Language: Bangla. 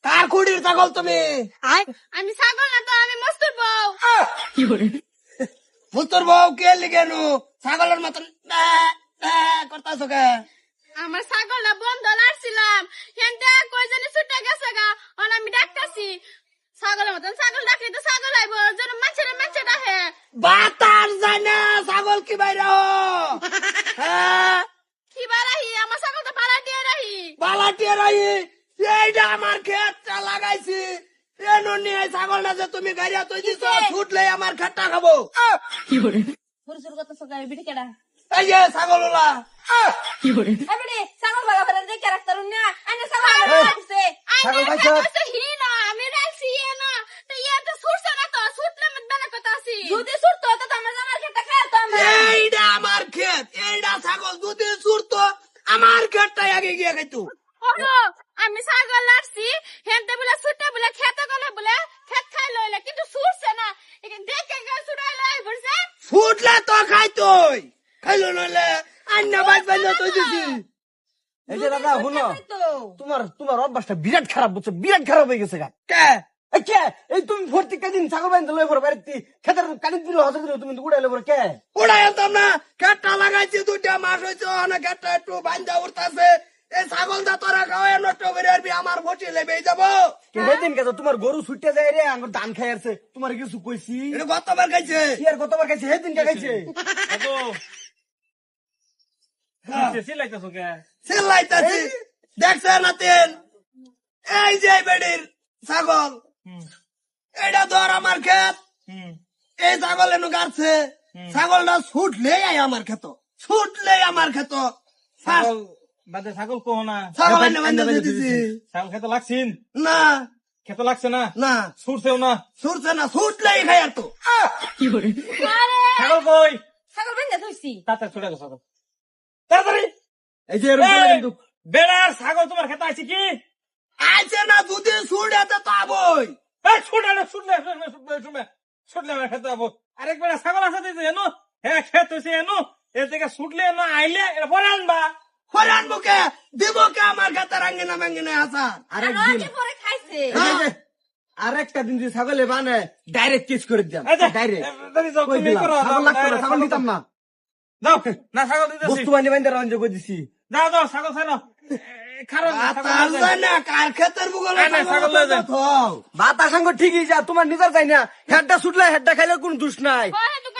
কার কুড়ির ছাগল তুমি? আমি ছাগল না তো, আমি মস্তুর বউ। মুস্তর বউ কে লিখেনু ছাগলের মতন করতাছো কে? আমার ছাগলটা বন্ধ লাড়ছিলাম, হেনতে কই জানি ছুটে গেছে গা, আমি ডাকতাছি। ছাগলের মতন ছাগল ডাকলে তো ছাগল আইব, যেন মাছে ডাকে। বাতার যায় না ছাগল কি বাইরে হ্যাঁ কি বারাহি, আমার ছাগল তো বালা দিয়ে রাহি। বালাটিয়ে রাই এইটা আমার ক্ষেতটা লাগাইছি এনো নিয়ে ছাগলটা যে তুমি গাড়িয়া তুই দিছ ছুটলে আমার খেতটা খাবো। ফুরসুর কত সকালে বিটি কেডা? এই যে ছাগলওয়ালা এবারে ছাগল বাগা ফেলে দেখে রাখতারুন না, আইনা ছাগল রাখছে। ছাগল আইনা খাইছো? কইছে হি না, আমি রাখছি না। তো ইয়া তো ছুটছে না, তো ছুটলে মত বেলা কথা আছি। যদি ছুটতো তো আমার জামার খেতটা খাইতো আমরা। এইটা আমার ক্ষেত এইটা ছাগল যদি ছুটতো আমার খেতটা আগে গিয়ে খাইতো। ওহো, আমি ছাগল লাড়ছি, হেনতে বলে ছুটে বলে খেতে গেলে বলে খেত খাই লইলে, কিন্তু ছুটছে না। এখানে দেখে গেল ছুটাই লাই বলছে। ছুটলে তো খাইতোই খাইলো নইলে আন্না বাইক বাইন্দা তুই দিছি। এই যে দাদা শুনো, তোমার অভ্যাসটা বিরাট খারাপ, বুঝছো? বিরাট খারাপ হয়ে গেছে গা। কে এই কে এই তুমি ভর্তি কাদিন ছাগল বাইন্দা লই পড়ো বাড়িতে, খেতের কানি দিল হাতে দিল, তুমি উড়াইলে পড়ো কে? উড়াই আনতাম না, খেতটা লাগাইছি 2টা মাস হয়েছে অনেক খেতটা একটু বান্ধা উঠতেছে। এই ছাগল দা তোরা খাওয়াই নষ্ট করে আসবি আমার ফটি লেবে যাবো। সেদিন কে তোমার গরু ছুটে যায় রে, আমার ধান খাই আসছে, তোমার কিছু কইছি? এটা গতবার খাইছে কি আর কতবার খাইছে? সেদিন কে খাইছে? চিল্লাইতাছি দেখছে না তেল এই যে বেডির ছাগল এটা ধর আমার ক্ষেত এই ছাগল এনে গাড়ছে ছাগলটা ছুটলেই আমার ক্ষেত ছুটলেই আমার ক্ষেত ছাগল বাদে ছাগল কহ না, ছাগল এনে বান্ধা দিয়ে দিছি ছাগল খেতে লাগছিন, না খেতে লাগছে না, না ছুটছেও না। ছুটছে না ছুটলেই খাই আর তো আরে ছাগল কই? ছাগল বেঁধে ধরছি। তাতে ছুটে গেছে ছাগল। তাড়াতাড়ি এই যে এরকম করে কিন্তু বেড়ার ছাগল তোমার খেতে আছে কি? আইছে না যদি ছুটেতে তো আবই এই ছুটলে আমার খেতে যাবো। আরেক বেড়া ছাগল আছে দিয়েছে এনো, হ্যাঁ খেত হয়েছে এনো, এর থেকে ছুটলে এনো আইলে এটা পরে আনবা। পরে আনবো কে দিব কে আমার ক্ষেতে রাঙ্গিনা মাঙ্গিনা আসা আরেকদিন আগে পরে খাইছে। আরেকটা দিন যদি ছাগলে বানে ডাইরেক্ট কিস করে দিলাম, এই যে, ডাইরেক্ট তাড়াতাড়ি যাও, কই তুমি দিলাম, করো, ছাগল যাও, লাগতো না, direct ছাগল নিতাম না, যাও না, ছাগল দিতেছি। বস্তু বান্ধে বান্ধে রঞ্জ করে দিছি। যাও যাও, ছাগল ছাড়ো। খারাপ তার যায় না কার ক্ষেতের বুগলে না, ছাগল লয়ে যান। থাও বাতা সঙ্গ ঠিকই যা, তোমার নিজের যাই না, হেডটা ছুটলে হেডটা খাইলে কোন দোষ নাই। ওই তো